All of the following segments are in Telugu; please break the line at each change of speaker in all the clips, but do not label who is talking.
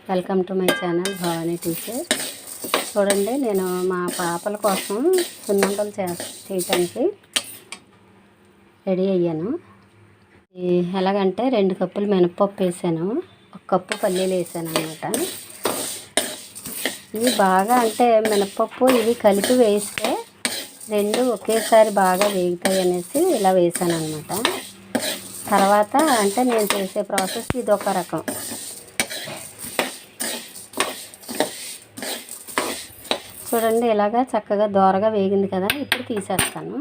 Welcome to my channel Bhavani teacher. చూడండి, నేను మా పాపల కోసం సున్నుండలు చేయడానికి రెడీ అయ్యాను. ఎలాగంటే 2 కప్పులు మినపప్పు వేసాను, 1 కప్పు పల్లీలు వేసాను అన్నమాట. ఇవి బాగా అంటే మినపప్పు ఇవి కలిపి వేస్తే 2 ఒకేసారి బాగా వేగుతాయి అనేసి ఇలా వేసాను అన్నమాట. తర్వాత అంటే నేను చేసే ప్రాసెస్ ఇది ఒక రకం. చూడండి, ఇలాగా చక్కగా దోరగా వేగింది కదా. ఇప్పుడు తీసేస్తాను.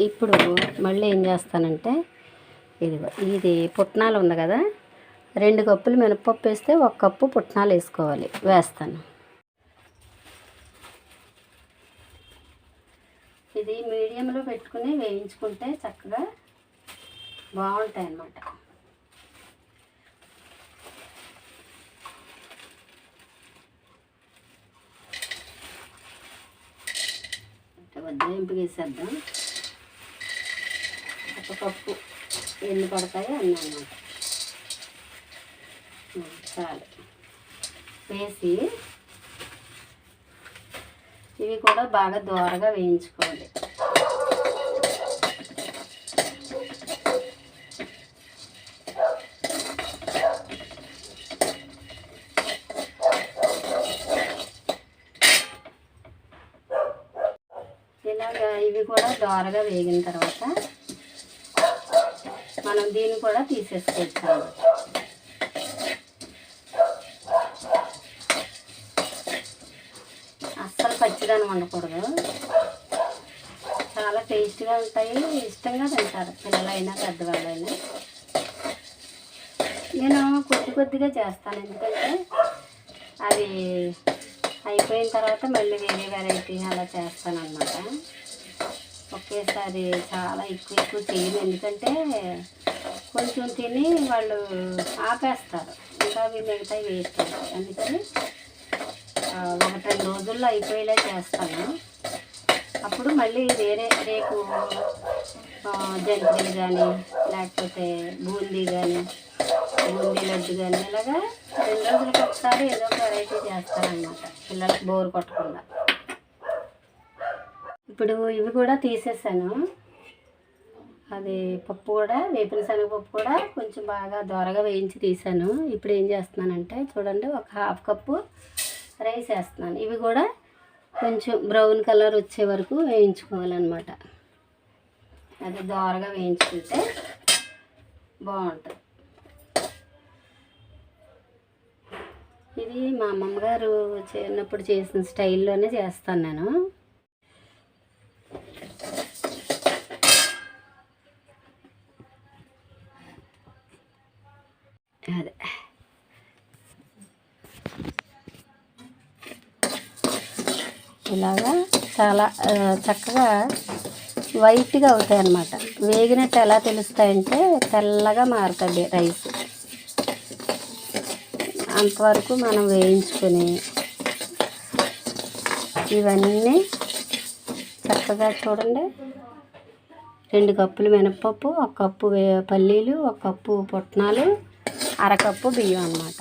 ఇప్పుడు మళ్ళీ ఏం చేస్తానంటే ఇది పుట్నాలు ఉంది కదా, 2 కప్పులు మినపప్పు వేస్తే 1 కప్పు పుట్నాలు వేస్తాను. ఇది మీడియంలో పెట్టుకుని వేయించుకుంటే చక్కగా బాగుంటాయి అన్నమాట. వద్ద వేసేద్దాం. 1 కప్పు ఎన్ని పడతాయో అన్నీ అన్నమాట. చాలు వేసి ఇవి కూడా బాగా దోరగా వేయించుకోవాలి. ఇలాగా ఇవి కూడా దోరగా వేగిన తర్వాత మనం దీన్ని కూడా తీసేసుకోవచ్చు. అస్సలు పచ్చిదనం ఉండకూడదు. చాలా టేస్ట్గా ఉంటాయి, ఇష్టంగా తింటారు పిల్లలైనా పెద్దవాళ్ళైనా. నేను కొద్దిగా చేస్తాను, ఎందుకంటే అది అయిపోయిన తర్వాత మళ్ళీ వేరే వెరైటీ అలా చేస్తాను అన్నమాట. ఒకేసారి చాలా ఎక్కువ చేయను, ఎందుకంటే కొంచెం తిని వాళ్ళు ఆపేస్తారు, ఇంకా అవి మిగతాయి వేస్ట్ అవుతాయి. అందుకని 1-2 రోజుల్లో అయిపోయేలా చేస్తాను. అప్పుడు మళ్ళీ రేపు జంతికలు కానీ లేకపోతే బూందీ లడ్డు కానీ ఇలాగా 2 రోజులకు ఒకసారి ఏదో ఒక వెరైటీ చేస్తానన్నమాట, పిల్లలకు బోర్ కొట్టకుండా. ఇప్పుడు ఇవి కూడా తీసేసాను. అది పప్పు కూడా, వేపిన శనగపప్పు కూడా కొంచెం బాగా దోరగా వేయించి తీసాను. ఇప్పుడు ఏం చేస్తున్నానంటే చూడండి, 1/2 కప్పు రైస్ వేస్తున్నాను. ఇవి కూడా కొంచెం బ్రౌన్ కలర్ వచ్చే వరకు వేయించుకోవాలన్నమాట. అది దోరగా వేయించుకుంటే బాగుంటుంది. ఇది మా అమ్మమ్మ గారు చిన్నప్పుడు చేసిన స్టైల్లోనే చేస్తాను నేను. అదే ఇలాగా చాలా చక్కగా వైట్గా అవుతాయి అన్నమాట. వేగినట్టు ఎలా తెలుస్తాయంటే తెల్లగా మారుతుంది రైస్. అంతవరకు మనం వేయించుకొని ఇవన్నీ చక్కగా చూడండి, 2 కప్పులు మినపప్పు, 1 కప్పు పల్లీలు, 1 కప్పు పుట్నాలు, 1/2 కప్పు బియ్యం అన్నమాట.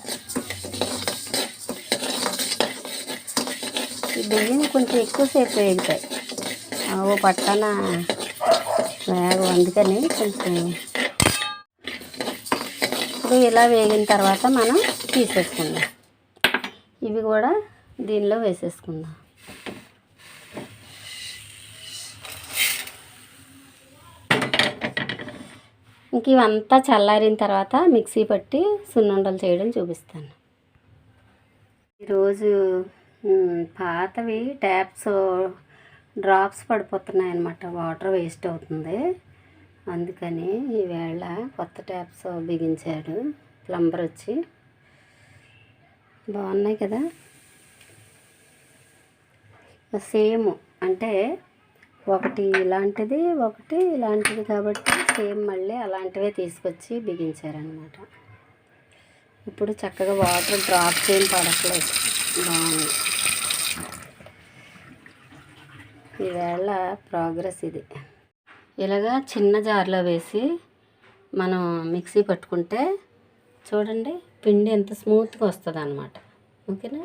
ఈ బియ్యం కొంచెం ఎక్కువసేపు వేగుతాయి, ఓ పక్కన వేగం, అందుకని కొంచెం. ఇప్పుడు ఇలా వేగిన తర్వాత మనం తీసేసుకుందాం. ఇవి కూడా దీనిలో వేసేసుకుందాం. ఇంక ఇవంతా చల్లారిన తర్వాత మిక్సీ పట్టి సున్నుండలు చేయడం చూపిస్తాను. ఈరోజు పాతవి డ్రాప్స్ పడిపోతున్నాయి అన్నమాట, వాటర్ వేస్ట్ అవుతుంది. అందుకని ఈవేళ కొత్త ట్యాప్స్ బిగించాడు ప్లంబర్ వచ్చి. బాగున్నాయి కదా, సేమ్ అంటే ఒకటి ఇలాంటిది ఒకటి ఇలాంటిది కాబట్టి సేమ్ మళ్ళీ అలాంటివే తీసుకొచ్చి బిగించారనమాట. ఇప్పుడు చక్కగా వాటర్ డ్రాప్స్ ఏం పడట్లేదు, బాగుంది. ఈవేళ ప్రోగ్రెస్ ఇది. ఇలాగా చిన్న జార్లో వేసి మనం మిక్సీ పట్టుకుంటే చూడండి పిండి ఎంత స్మూత్గా వస్తుంది అన్నమాట. ఓకేనా.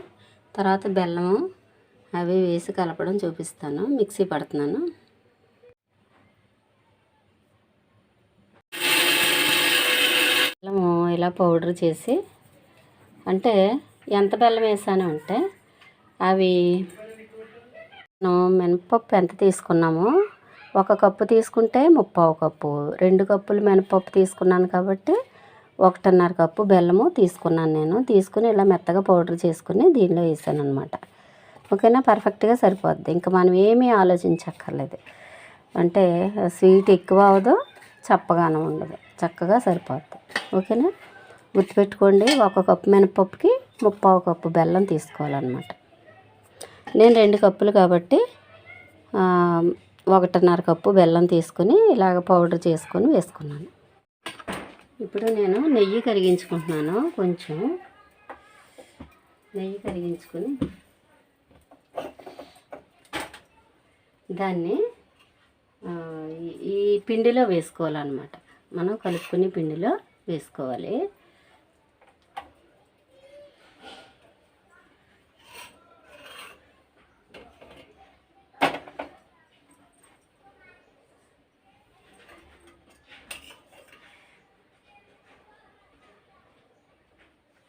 తర్వాత బెల్లము అవి వేసి కలపడం చూపిస్తాను. మిక్సీ పడుతున్నాను. బెల్లము ఇలా పౌడర్ చేసి, అంటే ఎంత బెల్లం వేసాను అంటే అవి మినపప్పు ఎంత తీసుకున్నామో 1 కప్పు తీసుకుంటే 3/4 కప్పు, 2 కప్పులు మినపప్పు తీసుకున్నాను కాబట్టి 1.5 కప్పు బెల్లము తీసుకున్నాను నేను. తీసుకుని ఇలా మెత్తగా పౌడర్ చేసుకుని దీనిలో వేసాను అనమాట. ఓకేనా. పర్ఫెక్ట్గా సరిపోద్ది. ఇంకా మనం ఏమీ ఆలోచించక్కర్లేదు. అంటే స్వీట్ ఎక్కువ అవ్వదు, చప్పగాను ఉండదు, చక్కగా సరిపోద్ది. ఓకేనా. గుర్తుపెట్టుకోండి, 1 కప్పు మినపప్పుకి 3/4 కప్పు బెల్లం తీసుకోవాలన్నమాట. నేను 2 కప్పులు కాబట్టి 1.5 కప్పు బెల్లం తీసుకుని ఇలాగ పౌడర్ చేసుకొని వేసుకున్నాను. ఇప్పుడు నేను నెయ్యి కరిగించుకుంటున్నాను. కొంచెం నెయ్యి కరిగించుకొని దాన్ని ఈ పిండిలో వేసుకోవాలన్నమాట. మనం కలుపుకుని పిండిలో వేసుకోవాలి.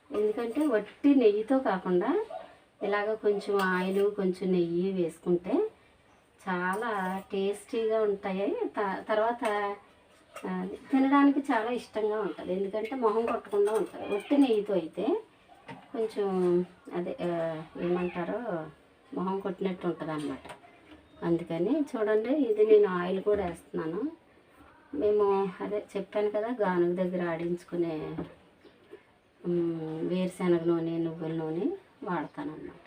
ఎందుకంటే వట్టి నెయ్యితో కాకుండా ఇలాగ కొంచెం ఆయిల్, కొంచెం నెయ్యి వేసుకుంటే చాలా టేస్టీగా ఉంటాయి. తర్వాత తినడానికి చాలా ఇష్టంగా ఉంటుంది. ఎందుకంటే మొహం కొట్టకుండా ఉంటుంది. వట్టి నెయ్యితో అయితే కొంచెం అదే ఏమంటారో మొహం కొట్టినట్టు ఉంటుంది అన్నమాట. అందుకని చూడండి, ఇది నేను ఆయిల్ కూడా వేస్తున్నాను. మేము అదే చెప్పాను కదా, గానుగ దగ్గర ఆడించుకునే వేరుశనగ నూనె, నువ్వుల నూనె వాడతాను అన్నమాట.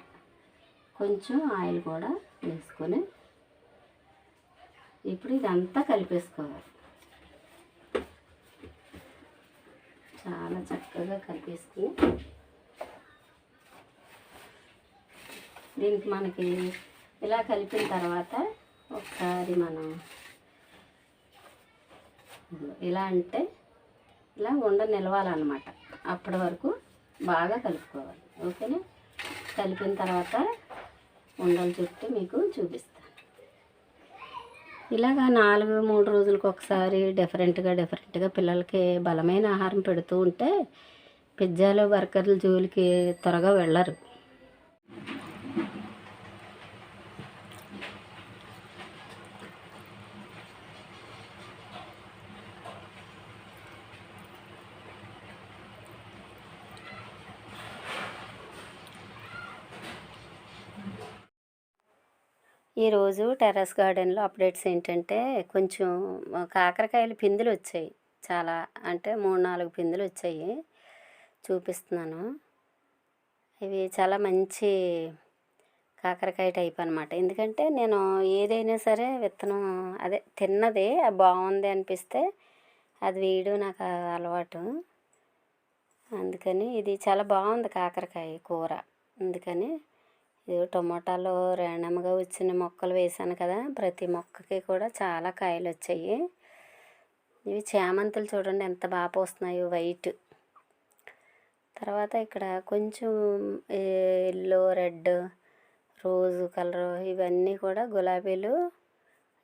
కొంచెం ఆయిల్ కూడా వేసుకొని ఇప్పుడు ఇదంతా కలిపేసుకోవాలి. చాలా చక్కగా కలిపేసుకుని దీనికి మనకి ఇలా కలిపిన తర్వాత ఒకసారి మనం ఇలా అంటే ఇలా నిలవాలన్నమాట. అప్పటి వరకు బాగా కలుపుకోవాలి. ఓకేనా. కలిపిన తర్వాత ఉండలు చుట్టి మీకు చూపిస్తాను. ఇలాగా 3 రోజులకు ఒకసారి డిఫరెంట్గా పిల్లలకి బలమైన ఆహారం పెడుతూ ఉంటే పిజ్జాలు, బర్గర్లు జోలికి త్వరగా వెళ్ళరు. ఈరోజు టెర్రస్ గార్డెన్లో అప్డేట్స్ ఏంటంటే కొంచెం కాకరకాయలు పిందులు వచ్చాయి. చాలా అంటే 3-4 పిందులు వచ్చాయి. చూపిస్తున్నాను. ఇవి చాలా మంచి కాకరకాయ టైప్ అనమాట. ఎందుకంటే నేను ఏదైనా సరే విత్తనం అదే తిన్నది బాగుంది అనిపిస్తే అది వేయడం నాకు అలవాటు. అందుకని ఇది చాలా బాగుంది కాకరకాయ కూర. అందుకని ఇది టొమాటోలో ర్యాండమ్గా వచ్చిన మొక్కలు వేసాను కదా, ప్రతి మొక్కకి కూడా చాలా కాయలు వచ్చాయి. ఇవి చామంతులు చూడండి ఎంత బాగా పోస్తున్నాయో, వైట్. తర్వాత ఇక్కడ కొంచెం ఎల్లో, రెడ్, రోజు కలరు ఇవన్నీ కూడా గులాబీలు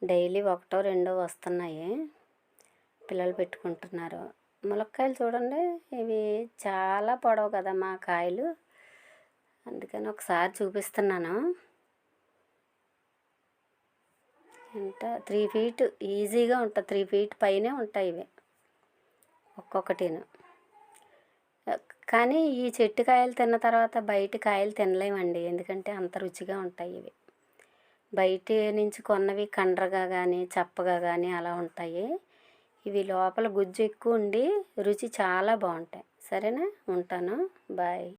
డైలీ 1-2 వస్తున్నాయి. పిల్లలు పెట్టుకుంటున్నారు. ములక్కాయలు చూడండి, ఇవి చాలా పొడవు కదా మా కాయలు. అందుకని ఒకసారి చూపిస్తున్నాను. ఎంత 3 ఫీట్ ఈజీగా ఉంటుంది. 3 ఫీట్ పైనే ఉంటాయి ఇవి ఒక్కొక్కటిను. కానీ ఈ చెట్టు కాయలు తిన్న తర్వాత బయట కాయలు తినలేమండి. ఎందుకంటే అంత రుచిగా ఉంటాయి ఇవి. బయట నుంచి కొన్నవి కండ్రగా కానీ చప్పగా కానీ అలా ఉంటాయి. ఇవి లోపల గుజ్జు ఎక్కువ ఉండి రుచి చాలా బాగుంటాయి. సరేనా. ఉంటాను. బాయ్.